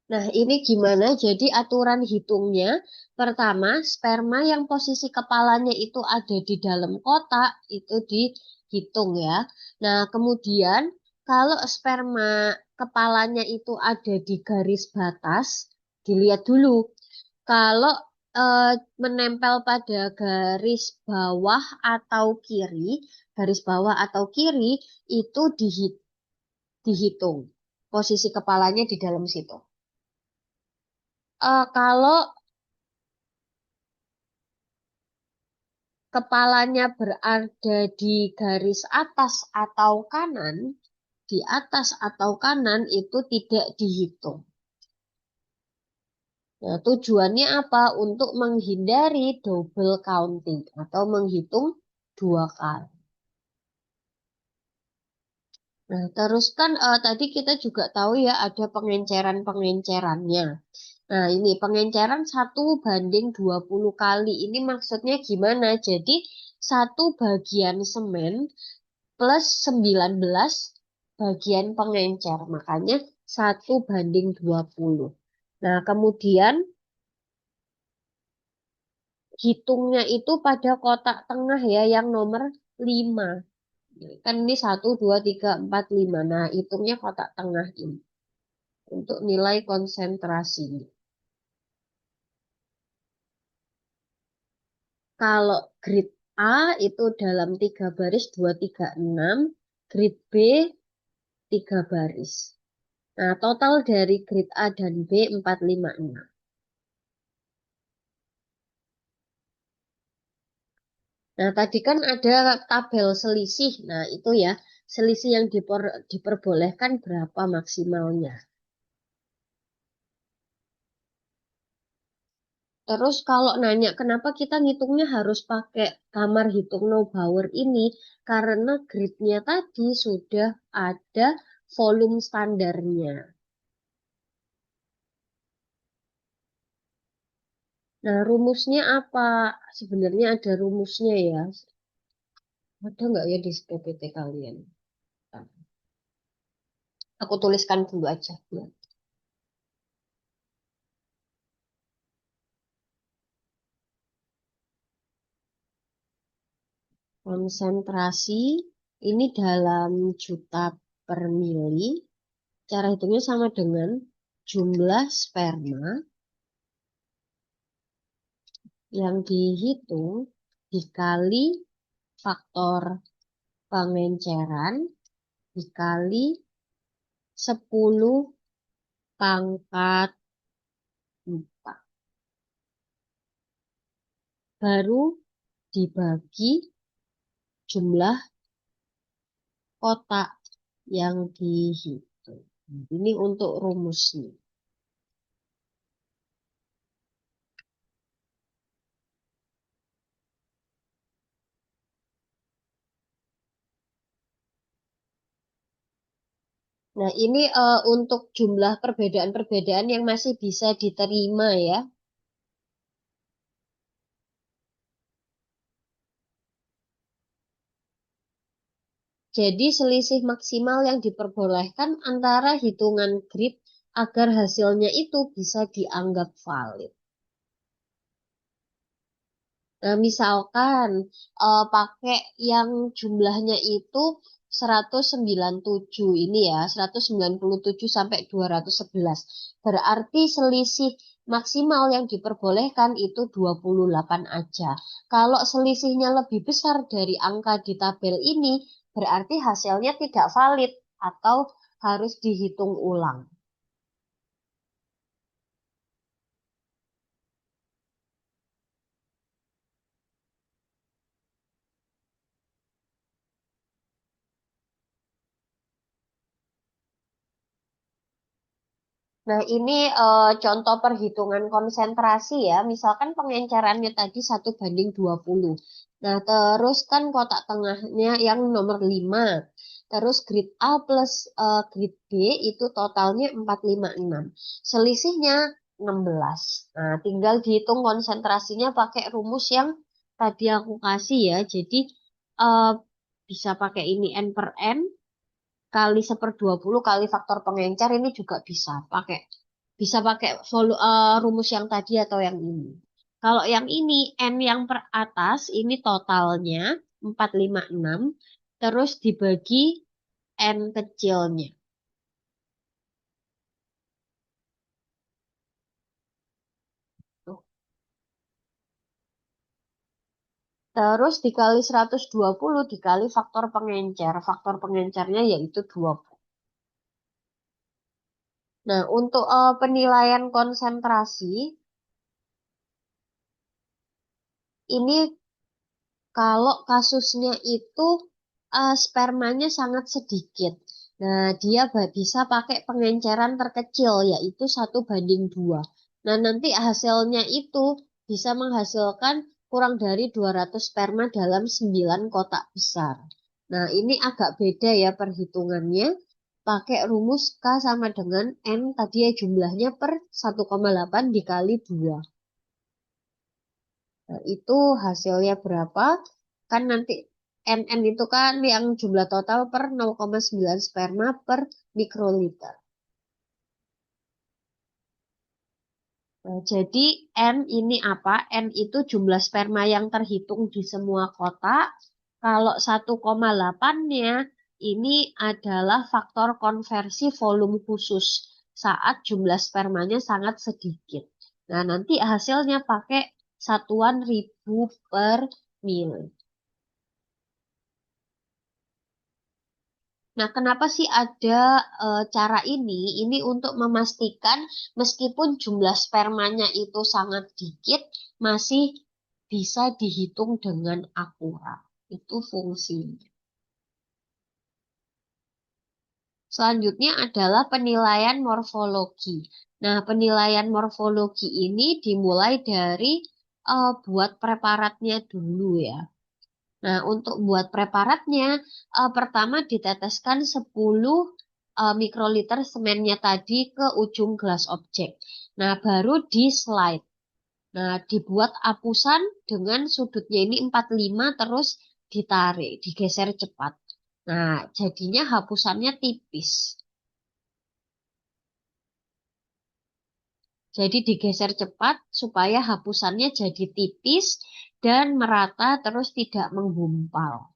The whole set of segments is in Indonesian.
Nah, ini gimana? Jadi aturan hitungnya, pertama, sperma yang posisi kepalanya itu ada di dalam kotak, itu dihitung ya. Nah, kemudian kalau sperma kepalanya itu ada di garis batas, dilihat dulu. Kalau eh, menempel pada garis bawah atau kiri, garis bawah atau kiri, itu dihitung. Posisi kepalanya di dalam situ. Kalau kepalanya berada di garis atas atau kanan, di atas atau kanan itu tidak dihitung. Nah, tujuannya apa? Untuk menghindari double counting atau menghitung dua kali. Nah, terus kan tadi kita juga tahu ya ada pengenceran-pengencerannya. Nah, ini pengenceran 1:20 kali. Ini maksudnya gimana? Jadi, satu bagian semen plus 19 bagian pengencer. Makanya 1:20. Nah, kemudian hitungnya itu pada kotak tengah ya yang nomor 5. Kan ini 1, 2, 3, 4, 5. Nah, hitungnya kotak tengah ini untuk nilai konsentrasinya. Kalau grade A itu dalam 3 baris 2, 3, 6, grade B 3 baris. Nah, total dari grade A dan B 4, 5, 6. Nah, tadi kan ada tabel selisih. Nah, itu ya, selisih yang diperbolehkan berapa maksimalnya. Terus kalau nanya kenapa kita ngitungnya harus pakai kamar hitung Neubauer ini, karena gridnya tadi sudah ada volume standarnya. Nah, rumusnya apa? Sebenarnya ada rumusnya ya. Ada nggak ya di PPT kalian? Aku tuliskan dulu aja. Ya. Konsentrasi ini dalam juta per mili. Cara hitungnya sama dengan jumlah sperma yang dihitung dikali faktor pengenceran dikali 10 pangkat 4. Baru dibagi jumlah kotak yang dihitung. Ini untuk rumusnya. Nah, ini untuk jumlah perbedaan-perbedaan yang masih bisa diterima ya. Jadi selisih maksimal yang diperbolehkan antara hitungan grid agar hasilnya itu bisa dianggap valid. Nah, misalkan pakai yang jumlahnya itu 197 ini ya, 197 sampai 211. Berarti selisih maksimal yang diperbolehkan itu 28 aja. Kalau selisihnya lebih besar dari angka di tabel ini, berarti hasilnya tidak valid atau harus dihitung ulang. Nah, ini contoh perhitungan konsentrasi ya. Misalkan pengencerannya tadi 1:20. Nah, terus kan kotak tengahnya yang nomor 5. Terus grid A plus grid B itu totalnya 4, 5, 6. Selisihnya 16. Nah, tinggal dihitung konsentrasinya pakai rumus yang tadi aku kasih ya. Jadi, eh, bisa pakai ini N per N kali 1/20 kali faktor pengencer ini juga bisa pakai. bisa pakai rumus yang tadi atau yang ini. Kalau yang ini, N yang per atas, ini totalnya 456, terus dibagi N kecilnya. Tuh. Terus dikali 120 dikali faktor pengencer. Faktor pengencernya yaitu 20. Nah, untuk penilaian konsentrasi, ini kalau kasusnya itu spermanya sangat sedikit. Nah, dia bisa pakai pengenceran terkecil, yaitu 1:2. Nah, nanti hasilnya itu bisa menghasilkan kurang dari 200 sperma dalam 9 kotak besar. Nah, ini agak beda ya perhitungannya. Pakai rumus K sama dengan N tadi ya jumlahnya per 1,8 dikali 2. Nah, itu hasilnya berapa? Kan nanti NN itu kan yang jumlah total per 0,9 sperma per mikroliter. Nah, jadi N ini apa? N itu jumlah sperma yang terhitung di semua kotak. Kalau 1,8-nya ini adalah faktor konversi volume khusus saat jumlah spermanya sangat sedikit. Nah, nanti hasilnya pakai satuan ribu per mil. Nah, kenapa sih ada cara ini? Ini untuk memastikan meskipun jumlah spermanya itu sangat dikit, masih bisa dihitung dengan akurat. Itu fungsinya. Selanjutnya adalah penilaian morfologi. Nah, penilaian morfologi ini dimulai dari buat preparatnya dulu ya. Nah, untuk buat preparatnya, pertama diteteskan 10 mikroliter semennya tadi ke ujung gelas objek. Nah, baru di slide. Nah, dibuat apusan dengan sudutnya ini 45 terus ditarik, digeser cepat. Nah, jadinya hapusannya tipis. Jadi digeser cepat supaya hapusannya jadi tipis dan merata terus tidak menggumpal.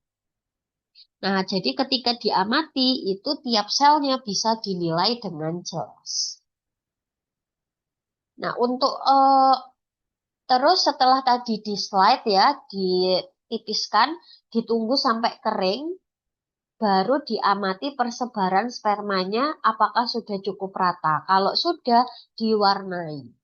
Nah, jadi ketika diamati, itu tiap selnya bisa dinilai dengan jelas. Nah, untuk terus setelah tadi di slide ya, ditipiskan, ditunggu sampai kering, baru diamati persebaran spermanya apakah sudah cukup rata. Kalau sudah, diwarnai.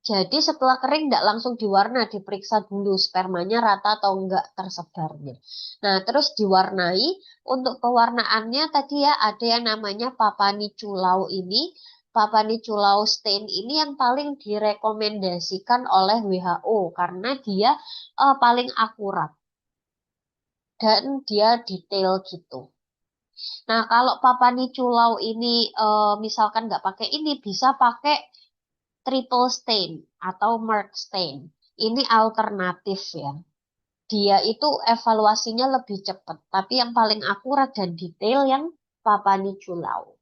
Jadi setelah kering tidak langsung diwarna, diperiksa dulu spermanya rata atau enggak tersebarnya. Nah, terus diwarnai. Untuk pewarnaannya tadi ya ada yang namanya Papaniculau ini. Papaniculau stain ini yang paling direkomendasikan oleh WHO karena dia paling akurat dan dia detail gitu. Nah, kalau Papaniculau ini misalkan nggak pakai ini, bisa pakai triple stain atau merk stain. Ini alternatif ya. Dia itu evaluasinya lebih cepat, tapi yang paling akurat dan detail yang Papaniculau.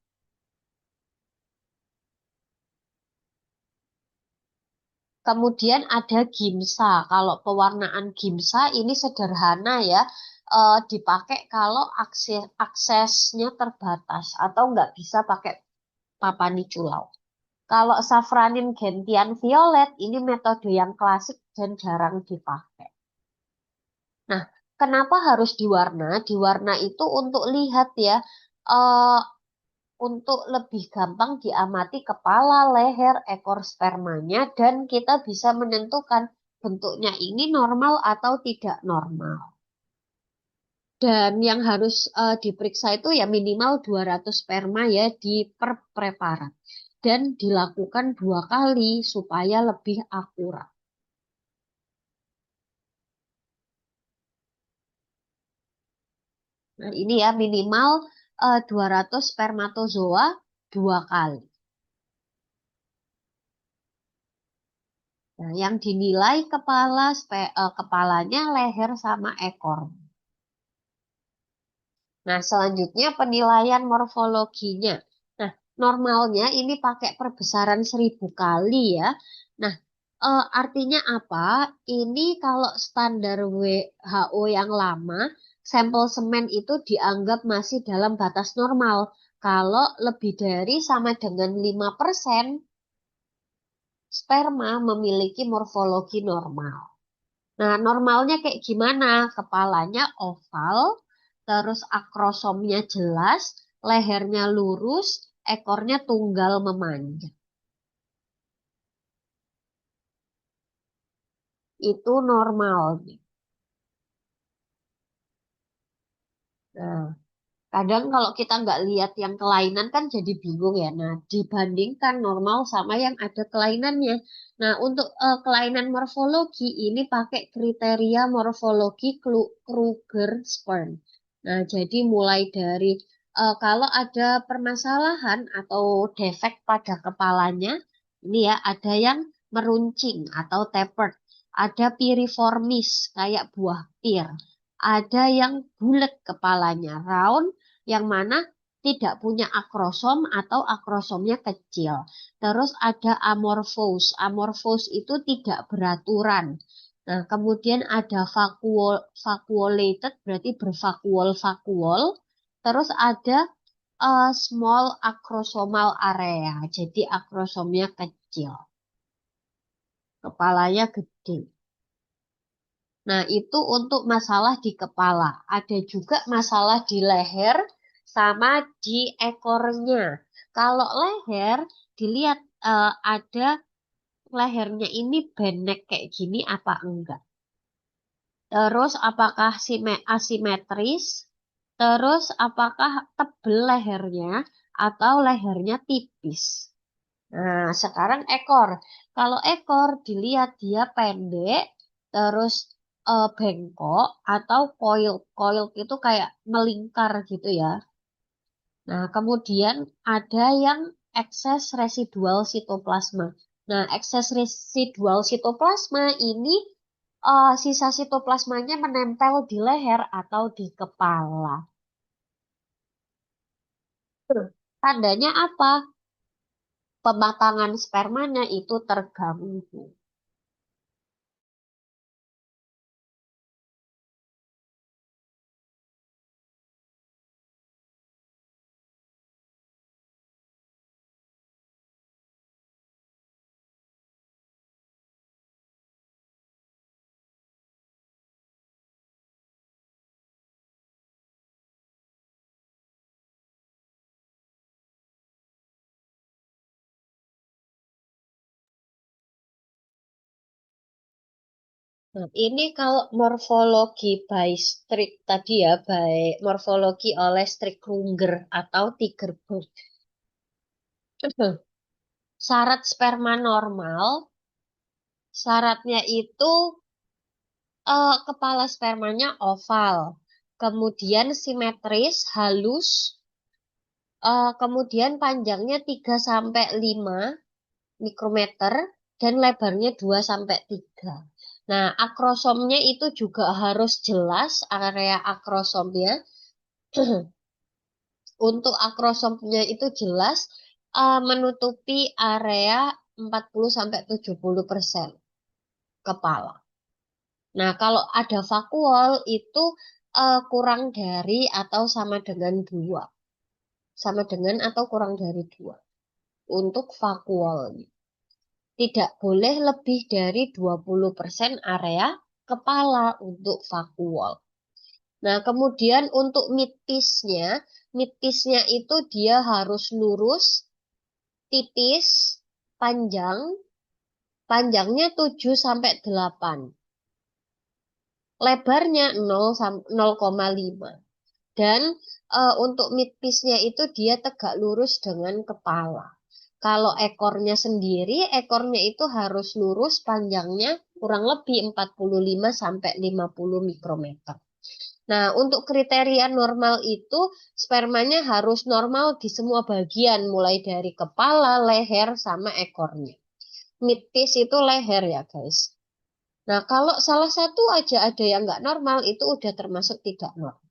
Kemudian ada Gimsa. Kalau pewarnaan Gimsa ini sederhana ya, dipakai kalau aksesnya terbatas atau nggak bisa pakai Papaniculau. Kalau Safranin Gentian Violet ini metode yang klasik dan jarang dipakai. Nah, kenapa harus diwarna? Diwarna itu untuk lihat ya, eh, untuk lebih gampang diamati kepala, leher, ekor spermanya, dan kita bisa menentukan bentuknya ini normal atau tidak normal. Dan yang harus diperiksa itu ya minimal 200 sperma ya di per preparat. Dan dilakukan 2 kali supaya lebih akurat. Nah, ini ya minimal 200 spermatozoa 2 kali. Nah, yang dinilai kepalanya, leher sama ekor. Nah, selanjutnya penilaian morfologinya. Nah, normalnya ini pakai perbesaran 1000 kali ya. Nah, artinya apa? Ini kalau standar WHO yang lama, sampel semen itu dianggap masih dalam batas normal. Kalau lebih dari sama dengan 5%, sperma memiliki morfologi normal. Nah, normalnya kayak gimana? Kepalanya oval, terus akrosomnya jelas, lehernya lurus, ekornya tunggal memanjang. Itu normal. Nah, kadang kalau kita nggak lihat yang kelainan kan jadi bingung ya. Nah, dibandingkan normal sama yang ada kelainannya. Nah, untuk kelainan morfologi ini pakai kriteria morfologi Kruger-Stern. Nah, jadi mulai dari kalau ada permasalahan atau defek pada kepalanya, ini ya ada yang meruncing atau tapered, ada piriformis kayak buah pir, ada yang bulat kepalanya, round, yang mana tidak punya akrosom atau akrosomnya kecil. Terus ada amorphous. Amorphous itu tidak beraturan. Nah, kemudian ada vacuolated, berarti bervakuol-vakuol. Terus ada small acrosomal area, jadi akrosomnya kecil, kepalanya gede. Nah, itu untuk masalah di kepala. Ada juga masalah di leher sama di ekornya. Kalau leher, dilihat ada lehernya ini bendek kayak gini apa enggak. Terus apakah asimetris? Terus apakah tebel lehernya atau lehernya tipis? Nah, sekarang ekor. Kalau ekor dilihat dia pendek, terus bengkok atau coil. Coil itu kayak melingkar gitu ya. Nah, kemudian ada yang ekses residual sitoplasma. Nah, ekses residual sitoplasma ini sisa sitoplasmanya menempel di leher atau di kepala. Tandanya apa? Pematangan spermanya itu terganggu. Nah, ini kalau morfologi by Strick tadi ya, by morfologi oleh Strick-Kruger atau Tigerberg. Syarat sperma normal, syaratnya itu kepala spermanya oval, kemudian simetris, halus, kemudian panjangnya 3 sampai 5 mikrometer dan lebarnya 2 sampai 3. Nah, akrosomnya itu juga harus jelas area akrosomnya. Untuk akrosomnya itu jelas menutupi area 40 sampai 70% kepala. Nah, kalau ada vakuol itu kurang dari atau sama dengan 2. Sama dengan atau kurang dari 2 untuk vakuolnya. Tidak boleh lebih dari 20% area kepala untuk vakuol. Nah, kemudian untuk midpiece-nya itu dia harus lurus, tipis, panjang, panjangnya 7 sampai 8. Lebarnya 0,5. Dan untuk midpiece-nya itu dia tegak lurus dengan kepala. Kalau ekornya sendiri, ekornya itu harus lurus, panjangnya kurang lebih 45 sampai 50 mikrometer. Nah, untuk kriteria normal itu spermanya harus normal di semua bagian, mulai dari kepala, leher, sama ekornya. Midpiece itu leher ya, guys. Nah, kalau salah satu aja ada yang nggak normal, itu udah termasuk tidak normal.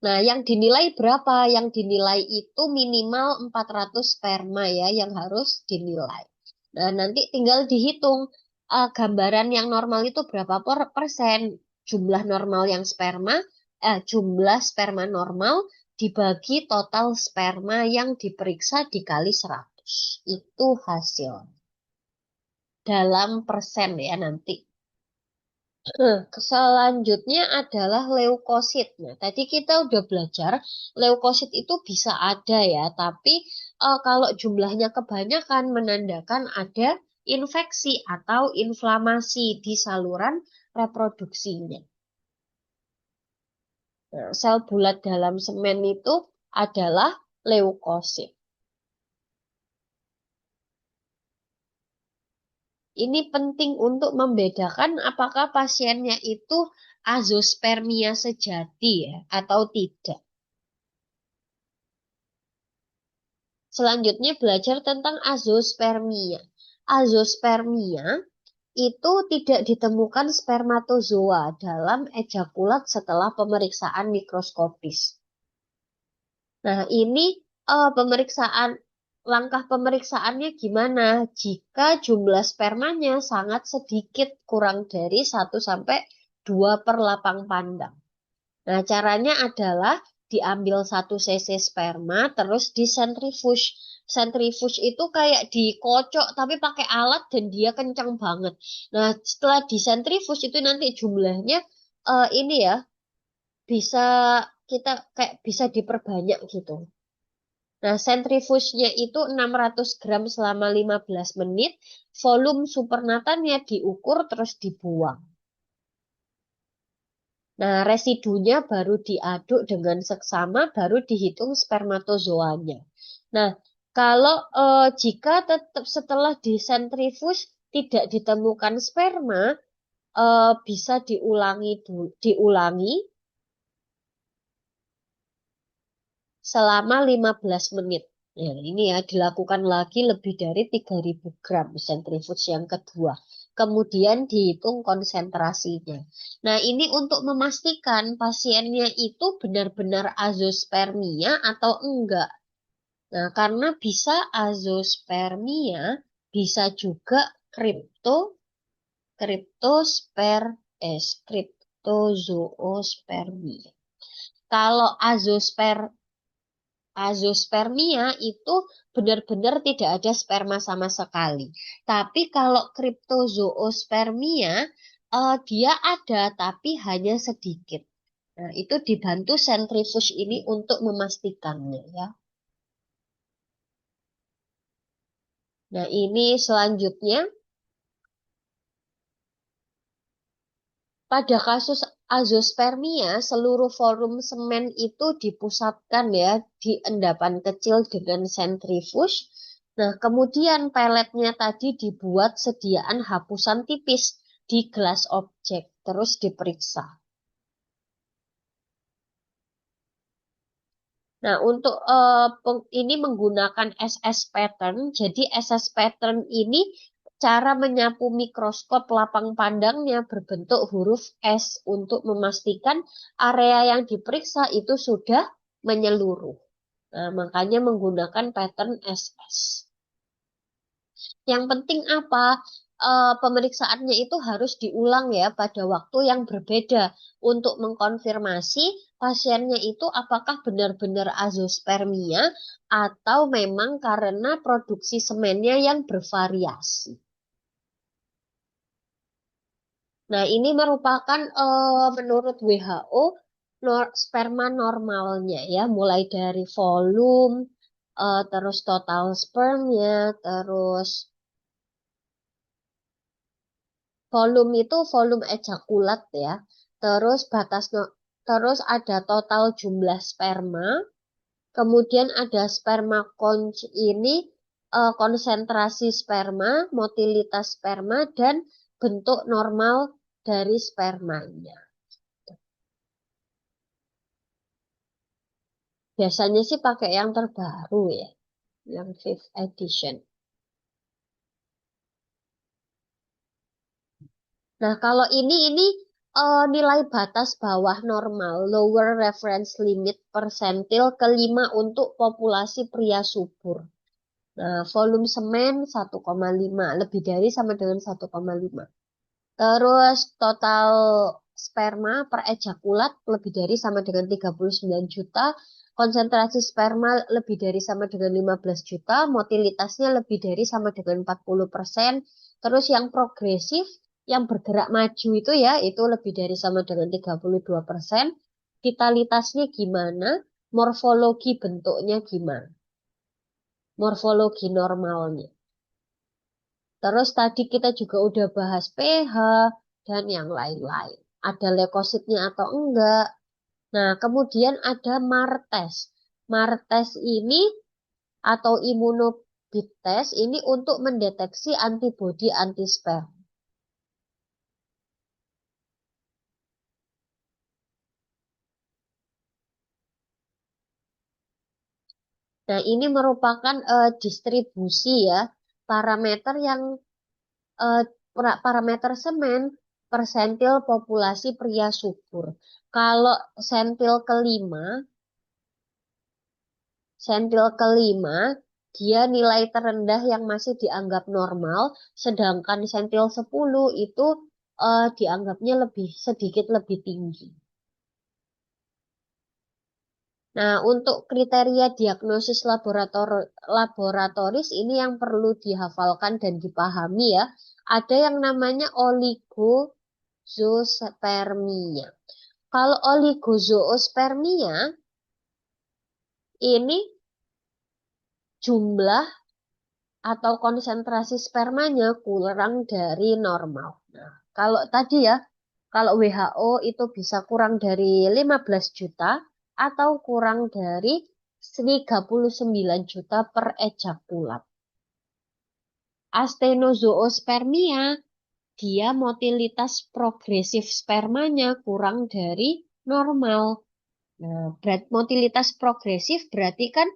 Nah, yang dinilai berapa? Yang dinilai itu minimal 400 sperma ya, yang harus dinilai. Nah, nanti tinggal dihitung gambaran yang normal itu berapa persen. Jumlah normal yang jumlah sperma normal dibagi total sperma yang diperiksa dikali 100. Itu hasil dalam persen ya nanti. Selanjutnya adalah leukosit. Nah, tadi kita udah belajar leukosit itu bisa ada ya, tapi kalau jumlahnya kebanyakan menandakan ada infeksi atau inflamasi di saluran reproduksinya. Nah, sel bulat dalam semen itu adalah leukosit. Ini penting untuk membedakan apakah pasiennya itu azospermia sejati ya atau tidak. Selanjutnya belajar tentang azospermia. Azospermia itu tidak ditemukan spermatozoa dalam ejakulat setelah pemeriksaan mikroskopis. Nah, ini langkah pemeriksaannya gimana? Jika jumlah spermanya sangat sedikit, kurang dari 1 sampai 2 per lapang pandang. Nah, caranya adalah diambil 1 cc sperma terus disentrifuge. Sentrifuge itu kayak dikocok tapi pakai alat dan dia kencang banget. Nah, setelah disentrifuge itu nanti jumlahnya ini ya bisa kita kayak bisa diperbanyak gitu. Nah, sentrifugenya itu 600 gram selama 15 menit, volume supernatannya diukur terus dibuang. Nah, residunya baru diaduk dengan seksama, baru dihitung spermatozoanya. Nah, kalau jika tetap setelah disentrifuge tidak ditemukan sperma, bisa diulangi selama 15 menit. Ya, ini ya dilakukan lagi lebih dari 3.000 gram sentrifuge yang kedua. Kemudian dihitung konsentrasinya. Nah, ini untuk memastikan pasiennya itu benar-benar azospermia atau enggak. Nah, karena bisa azospermia, bisa juga kripto, kriptosper, kriptozoospermia. Kalau azospermia itu benar-benar tidak ada sperma sama sekali. Tapi kalau kriptozoospermia, dia ada tapi hanya sedikit. Nah, itu dibantu sentrifuge ini untuk memastikannya ya. Nah, ini selanjutnya pada kasus azospermia, seluruh volume semen itu dipusatkan ya di endapan kecil dengan sentrifuge. Nah, kemudian peletnya tadi dibuat sediaan hapusan tipis di gelas objek, terus diperiksa. Nah, untuk ini menggunakan SS pattern. Jadi SS pattern ini cara menyapu mikroskop lapang pandangnya berbentuk huruf S untuk memastikan area yang diperiksa itu sudah menyeluruh. Nah, makanya menggunakan pattern SS. Yang penting apa? Pemeriksaannya itu harus diulang ya pada waktu yang berbeda untuk mengkonfirmasi pasiennya itu apakah benar-benar azospermia atau memang karena produksi semennya yang bervariasi. Nah, ini merupakan menurut WHO sperma normalnya ya, mulai dari volume, terus total spermnya, terus volume itu volume ejakulat ya. Terus terus ada total jumlah sperma, kemudian ada sperma count ini konsentrasi sperma, motilitas sperma dan bentuk normal dari spermanya. Biasanya sih pakai yang terbaru ya, yang fifth edition. Nah, kalau ini nilai batas bawah normal, lower reference limit persentil kelima untuk populasi pria subur. Nah, volume semen 1,5, lebih dari sama dengan 1,5. Terus total sperma per ejakulat lebih dari sama dengan 39 juta, konsentrasi sperma lebih dari sama dengan 15 juta, motilitasnya lebih dari sama dengan 40%. Terus yang progresif, yang bergerak maju itu ya, itu lebih dari sama dengan 32%. Vitalitasnya gimana? Morfologi bentuknya gimana? Morfologi normalnya. Terus tadi kita juga udah bahas pH dan yang lain-lain. Ada leukositnya atau enggak. Nah, kemudian ada MARTES. MARTES ini atau immunobit test ini untuk mendeteksi antibodi anti-sperm. Nah, ini merupakan distribusi ya, parameter yang eh, parameter semen persentil populasi pria subur. Kalau sentil kelima, sentil kelima, dia nilai terendah yang masih dianggap normal, sedangkan sentil 10 itu dianggapnya lebih sedikit lebih tinggi. Nah, untuk kriteria diagnosis laboratoris ini yang perlu dihafalkan dan dipahami ya. Ada yang namanya oligozoospermia. Kalau oligozoospermia ini jumlah atau konsentrasi spermanya kurang dari normal. Nah, kalau tadi ya, kalau WHO itu bisa kurang dari 15 juta atau kurang dari 39 juta per ejakulat. Astenozoospermia, dia motilitas progresif spermanya kurang dari normal. Nah, motilitas progresif berarti kan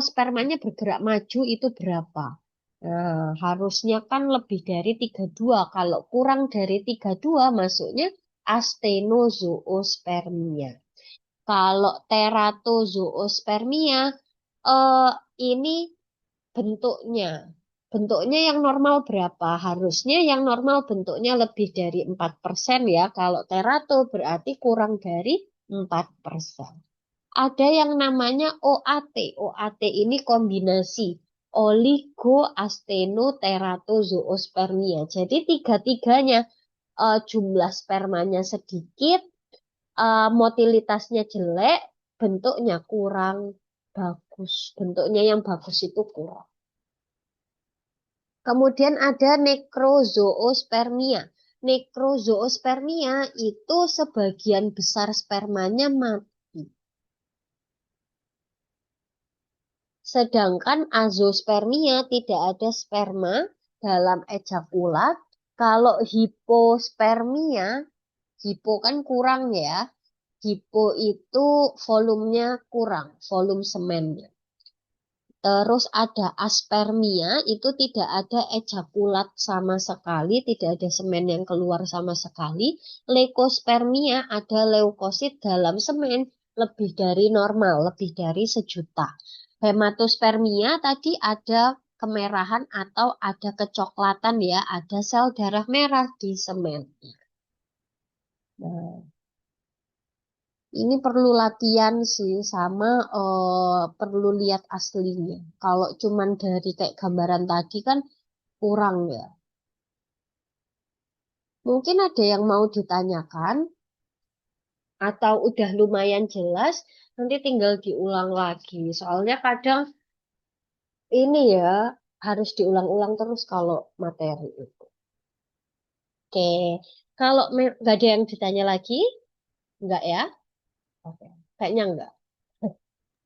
spermanya bergerak maju itu berapa? Nah, harusnya kan lebih dari 32. Kalau kurang dari 32 masuknya astenozoospermia. Kalau teratozoospermia ini bentuknya. Bentuknya yang normal berapa? Harusnya yang normal bentuknya lebih dari 4% ya. Kalau terato berarti kurang dari 4%. Ada yang namanya OAT. OAT ini kombinasi oligoastenoteratozoospermia. Jadi tiga-tiganya jumlah spermanya sedikit, motilitasnya jelek, bentuknya kurang bagus. Bentuknya yang bagus itu kurang. Kemudian ada nekrozoospermia. Nekrozoospermia itu sebagian besar spermanya mati. Sedangkan azospermia tidak ada sperma dalam ejakulat. Kalau hipospermia, hipo kan kurang ya. Hipo itu volumenya kurang, volume semennya. Terus ada aspermia, itu tidak ada ejakulat sama sekali, tidak ada semen yang keluar sama sekali. Leukospermia ada leukosit dalam semen lebih dari normal, lebih dari 1 juta. Hematospermia tadi ada kemerahan atau ada kecoklatan ya, ada sel darah merah di semen. Nah, ini perlu latihan sih sama perlu lihat aslinya. Kalau cuman dari kayak gambaran tadi kan kurang ya. Mungkin ada yang mau ditanyakan atau udah lumayan jelas, nanti tinggal diulang lagi. Soalnya kadang ini ya harus diulang-ulang terus kalau materi itu. Oke, kalau nggak ada yang ditanya lagi, nggak ya? Oke, kayaknya nggak.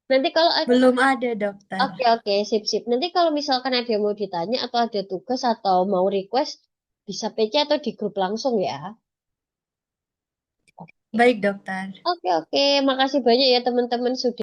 Nanti kalau Belum ada, dokter. oke, oke, sip, sip. Nanti kalau misalkan ada yang mau ditanya atau ada tugas atau mau request, bisa PC atau di grup langsung ya. Oke, Baik, dokter. oke, oke. Makasih banyak ya teman-teman sudah